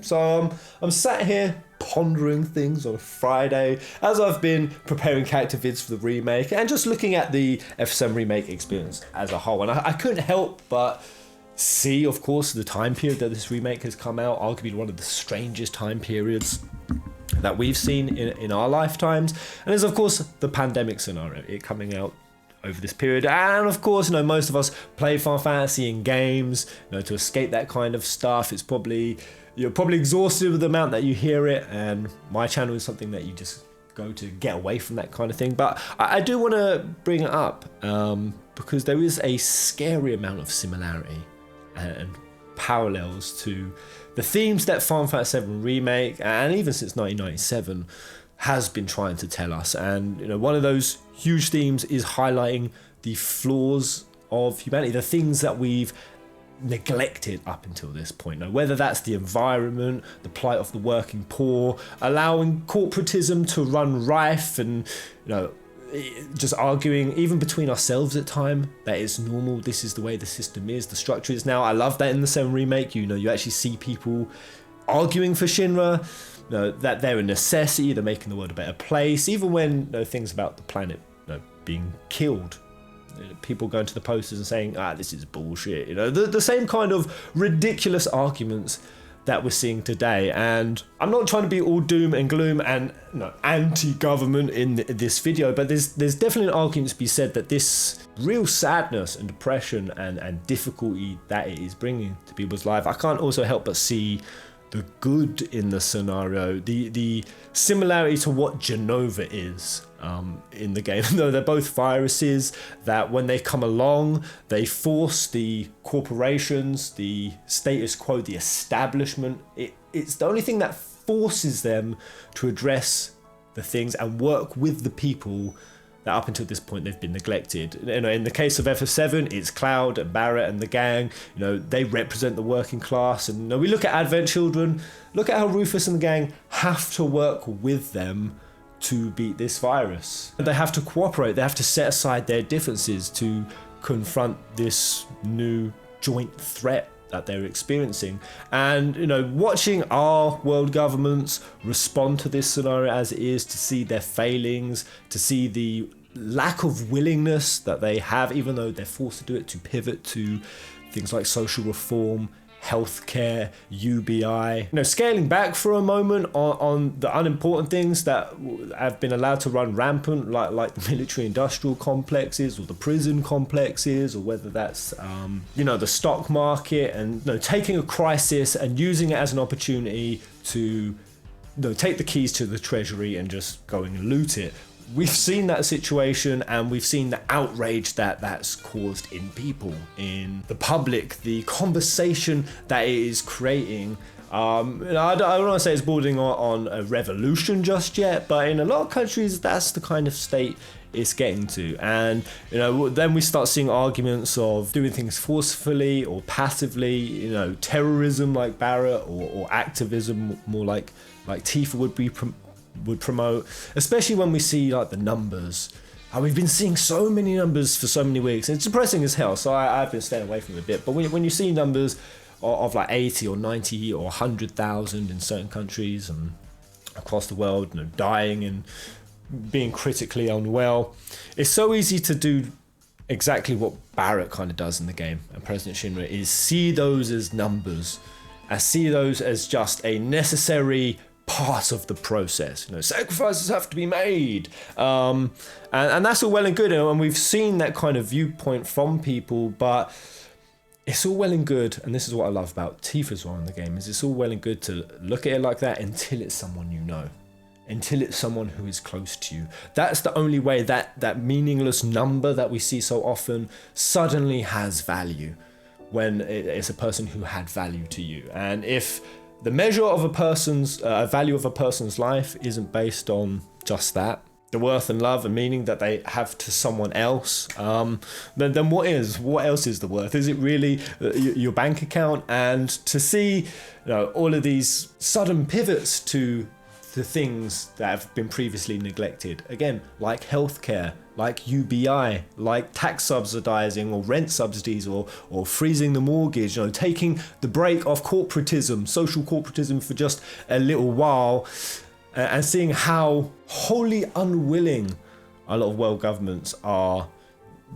So I'm sat here pondering things on a Friday as I've been preparing character vids for the remake and just looking at the FF7 remake experience as a whole. And I couldn't help but see, of course, the time period that this remake has come out, arguably one of the strangest time periods that we've seen in our lifetimes. And there's, of course, the pandemic scenario, it coming out over this period. And of course, most of us play Final Fantasy in games, to escape that kind of stuff. You're probably exhausted with the amount that you hear it, and my channel is something that you just go to get away from that kind of thing. But I do want to bring it up because there is a scary amount of similarity and parallels to the themes that Final Fantasy VII Remake, and even since 1997, has been trying to tell us. And one of those huge themes is highlighting the flaws of humanity, the things that we've neglected up until this point. Now, whether that's the environment, the plight of the working poor, allowing corporatism to run rife, and just arguing even between ourselves at time that it's normal, this is the way the system is, the structure is. Now, I love that in the 7 remake, you actually see people arguing for Shinra, that they're a necessity, they're making the world a better place, even when things about the planet being killed, people going to the posters and saying, this is bullshit, the same kind of ridiculous arguments that we're seeing today. And I'm not trying to be all doom and gloom and anti-government in this video, but there's definitely an argument to be said that this real sadness and depression and difficulty that it is bringing to people's life, I can't also help but see the good in the scenario, the similarity to what Genova is in the game. Though they're both viruses that when they come along, they force the corporations, the status quo, the establishment. It's the only thing that forces them to address the things and work with the people that up until this point they've been neglected. In the case of FF7, it's Cloud and Barrett and the gang. They represent the working class. And we look at Advent Children, look at how Rufus and the gang have to work with them to beat this virus. They have to cooperate, they have to set aside their differences to confront this new joint threat that they're experiencing. And watching our world governments respond to this scenario as it is, to see their failings, to see the lack of willingness that they have, even though they're forced to do it, to pivot to things like social reform, healthcare, UBI. Scaling back for a moment on the unimportant things that have been allowed to run rampant, like the military-industrial complexes or the prison complexes, or whether that's the stock market, and taking a crisis and using it as an opportunity to take the keys to the treasury and just going and loot it. We've seen that situation, and we've seen the outrage that's caused in people, in the public, the conversation that it is creating. I don't want to say it's bordering on a revolution just yet, but in a lot of countries, that's the kind of state it's getting to. And then we start seeing arguments of doing things forcefully or passively, terrorism like Barrett, or activism more like Tifa would promote, especially when we see the numbers. We've been seeing so many numbers for so many weeks. It's depressing as hell, so I've been staying away from it a bit. But when you see numbers of 80 or 90 or 100,000 in certain countries and across the world, dying and being critically unwell, it's so easy to do exactly what Barrett kind of does in the game, and President Shinra, is see those as numbers, and see those as just a necessary part of the process. Sacrifices have to be made, and that's all well and good, and we've seen that kind of viewpoint from people. But it's all well and good, and this is what I love about Tifa's role in the game, is it's all well and good to look at it like that until it's someone until it's someone who is close to you. That's the only way that meaningless number that we see so often suddenly has value, when it's a person who had value to you. And if the measure of a person's value of a person's life isn't based on just that, the worth and love and meaning that they have to someone else, then what else is the worth? Is it really your bank account? And to see all of these sudden pivots to the things that have been previously neglected, again, like healthcare, like UBI, like tax subsidizing or rent subsidies or freezing the mortgage, taking the break off corporatism, social corporatism for just a little while, and seeing how wholly unwilling a lot of world governments are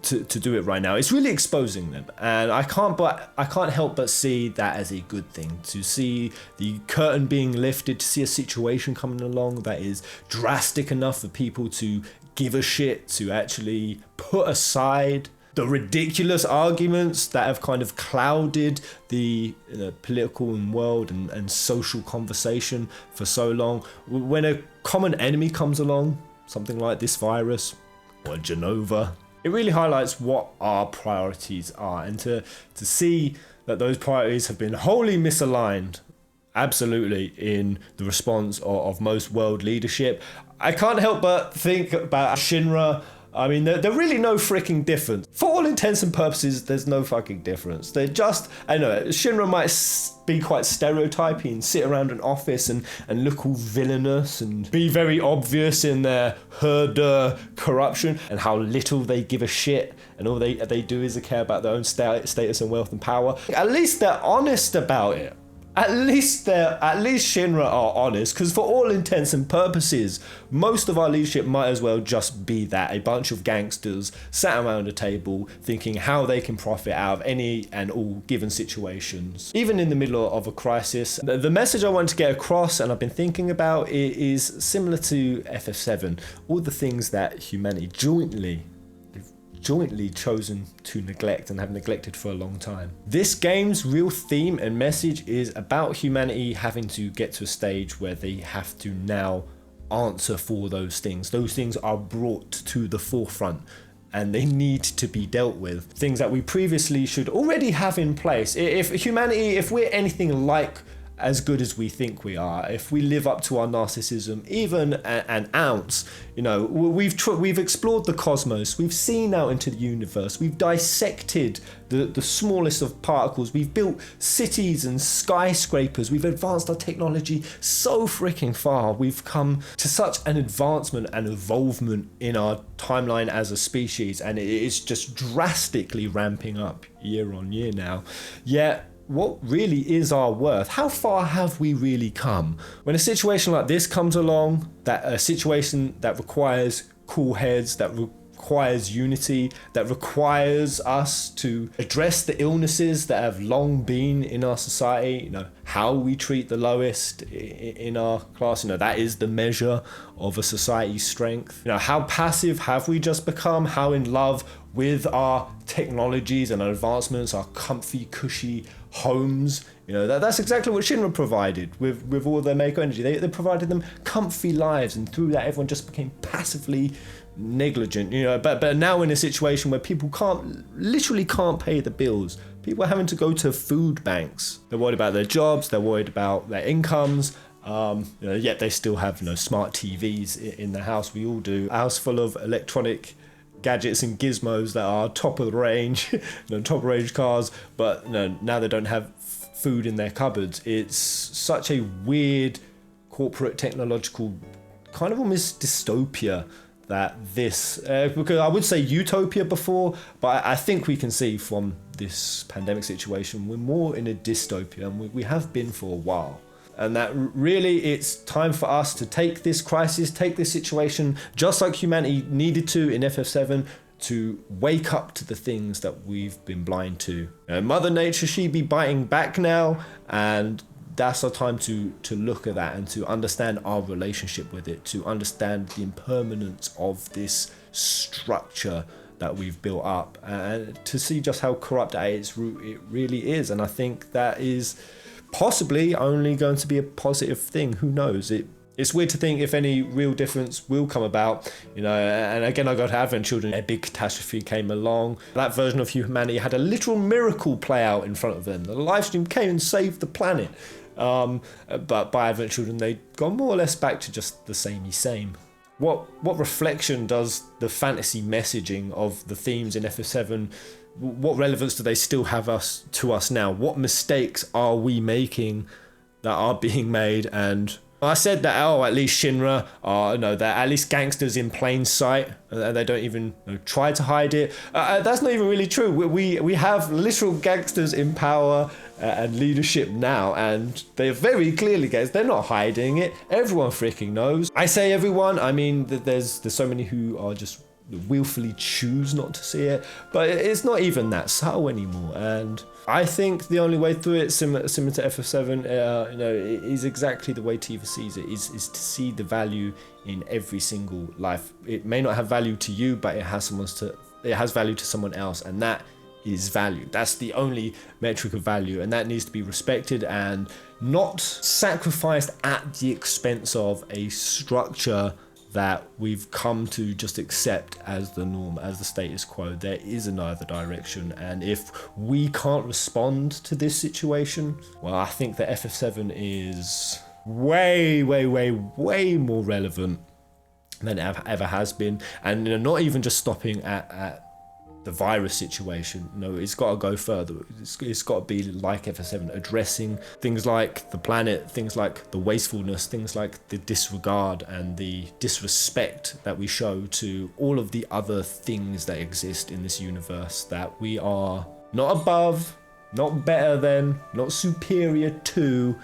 to do it right now. It's really exposing them, and I can't help but see that as a good thing, to see the curtain being lifted, to see a situation coming along that is drastic enough for people to give a shit, to actually put aside the ridiculous arguments that have kind of clouded the political and world and social conversation for so long. When a common enemy comes along, something like this virus or Genova, it really highlights what our priorities are, and to see that those priorities have been wholly misaligned, absolutely, in the response of most world leadership. I can't help but think about Shinra. I mean, they're really no freaking difference. For all intents and purposes, there's no fucking difference. They're just, I know, Shinra might be quite stereotypy and sit around an office and look all villainous and be very obvious in their herder corruption and how little they give a shit, and all they do is they care about their own status and wealth and power. At least they're honest about it. At least Shinra are honest, because for all intents and purposes, most of our leadership might as well just be that, a bunch of gangsters sat around a table thinking how they can profit out of any and all given situations. Even in the middle of a crisis, the message I want to get across, and I've been thinking about, is similar to FF7, all the things that humanity jointly chosen to neglect and have neglected for a long time. This game's real theme and message is about humanity having to get to a stage where they have to now answer for those things. Those things are brought to the forefront and they need to be dealt with. Things that we previously should already have in place. If we're anything like as good as we think we are, if we live up to our narcissism even an ounce, we've explored the cosmos, we've seen out into the universe, we've dissected the smallest of particles, we've built cities and skyscrapers, we've advanced our technology so freaking far, we've come to such an advancement and evolvement in our timeline as a species, and it's just drastically ramping up year on year now. Yet what really is our worth? How far have we really come? When a situation like this comes along, that a situation that requires cool heads, that requires unity, that requires us to address the illnesses that have long been in our society, how we treat the lowest in our class, that is the measure of a society's strength. How passive have we just become? How in love with our technologies and our advancements, our comfy, cushy homes. That's exactly what Shinra provided with all their Mako energy. They provided them comfy lives, and through that everyone just became passively negligent. But now in a situation where people literally can't pay the bills. People are having to go to food banks. They're worried about their jobs, they're worried about their incomes. Yet they still have smart TVs in the house. We all do. A house full of electronic gadgets and gizmos that are top of the range, top range cars, but now they don't have food in their cupboards. It's such a weird corporate technological kind of almost dystopia that this, because I would say utopia before, but I think we can see from this pandemic situation, we're more in a dystopia, and we have been for a while. And that really it's time for us to take this crisis, take this situation, just like humanity needed to in FF7, to wake up to the things that we've been blind to. Mother Nature, she be biting back now, and that's our time to look at that and to understand our relationship with it, to understand the impermanence of this structure that we've built up, and to see just how corrupt at its root it really is. And I think that is possibly only going to be a positive thing. Who knows? It's weird to think if any real difference will come about, and again, I got Advent Children, a big catastrophe came along. That version of humanity had a literal miracle play out in front of them. The live stream came and saved the planet. But by Advent Children, they'd gone more or less back to just the samey same. What reflection does the fantasy messaging of the themes in FF7, what relevance do they still have to us now? What mistakes are we making that are being made, and I said that, oh, at least Shinra are, they're at least gangsters in plain sight. They don't even try to hide it. That's not even really true. We have literal gangsters in power and leadership now, and they're very clearly gangsters. They're not hiding it. Everyone freaking knows. I say everyone, I mean, there's so many who are just willfully choose not to see it, but it's not even that subtle anymore. And I think the only way through it, similar to FF7, is exactly the way Tifa sees it, is to see the value in every single life. It may not have value to you, but it has value to someone else, and that is value. That's the only metric of value, and that needs to be respected and not sacrificed at the expense of a structure that we've come to just accept as the norm, as the status quo. There is another direction, and if we can't respond to this situation, well, I think that FF7 is way more relevant than it ever has been. And not even just stopping at the virus situation. It's got to go further. It's got to be like FF7, addressing things like the planet, things like the wastefulness, things like the disregard and the disrespect that we show to all of the other things that exist in this universe, that we are not above, not better than, not superior to,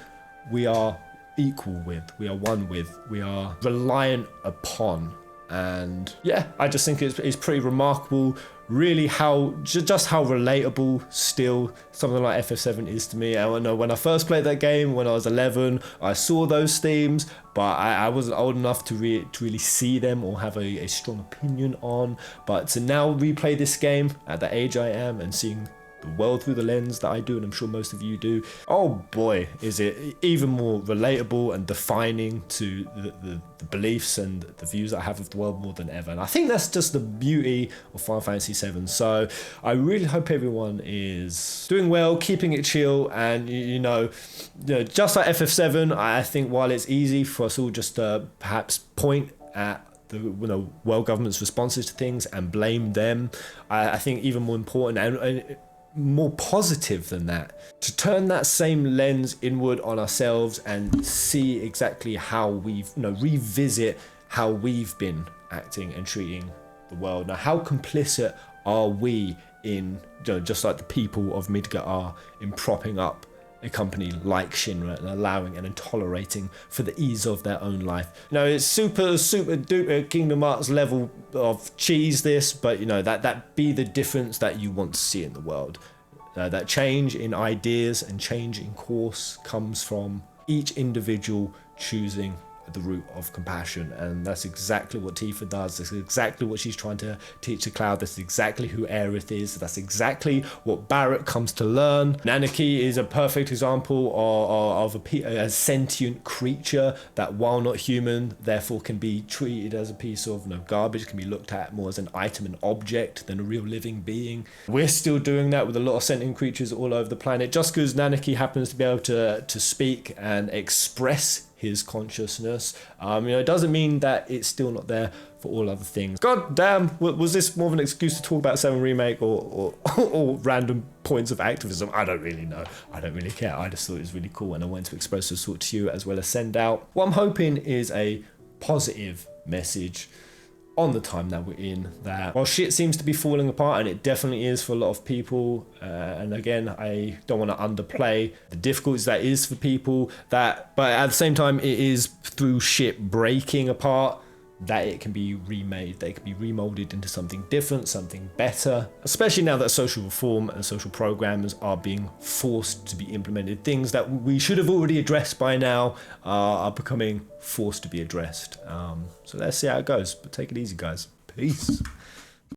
we are equal with, we are one with, we are reliant upon. And yeah, I just think it's pretty remarkable, really, how just how relatable still something like FF7 is to me. I know when I first played that game when I was 11, I saw those themes, but I wasn't old enough to really see them or have a strong opinion on. But to now replay this game at the age I am and seeing the world through the lens that I do, and I'm sure most of you do, oh boy, is it even more relatable and defining to the beliefs and the views that I have of the world more than ever. And I think that's just the beauty of Final Fantasy VII. So I really hope everyone is doing well, keeping it chill, and just like FF7, I think while it's easy for us all just to perhaps point at the world government's responses to things and blame them, I think even more important and more positive than that, to turn that same lens inward on ourselves and see exactly how we've revisit how we've been acting and treating the world. Now, how complicit are we in, just like the people of Midgar are, in propping up a company like Shinra and allowing and tolerating for the ease of their own life. It's super duper Kingdom Hearts level of cheese this, but that be the difference that you want to see in the world. That change in ideas and change in course comes from each individual choosing the route of compassion, and that's exactly what Tifa does. That's exactly what she's trying to teach the Cloud. That's exactly who Aerith is. That's exactly what Barrett comes to learn. Nanaki is a perfect example of a sentient creature that, while not human, therefore can be treated as a piece of garbage, can be looked at more as an item, an object, than a real living being. We're still doing that with a lot of sentient creatures all over the planet. Just because Nanaki happens to be able to speak and express his consciousness, it doesn't mean that it's still not there for all other things. God damn, was this more of an excuse to talk about 7 Remake or random points of activism? I don't really know. I don't really care. I just thought it was really cool, and I wanted to express this thought to you as well as send out what I'm hoping is a positive message on the time that we're in, that while shit seems to be falling apart, and it definitely is for a lot of people, and again, I don't want to underplay the difficulties that is for people, but at the same time, it is through shit breaking apart that it can be remade, that it can be remolded into something different, something better, especially now that social reform and social programs are being forced to be implemented. Things that we should have already addressed by now are becoming forced to be addressed. So let's see how it goes, but take it easy, guys. Peace.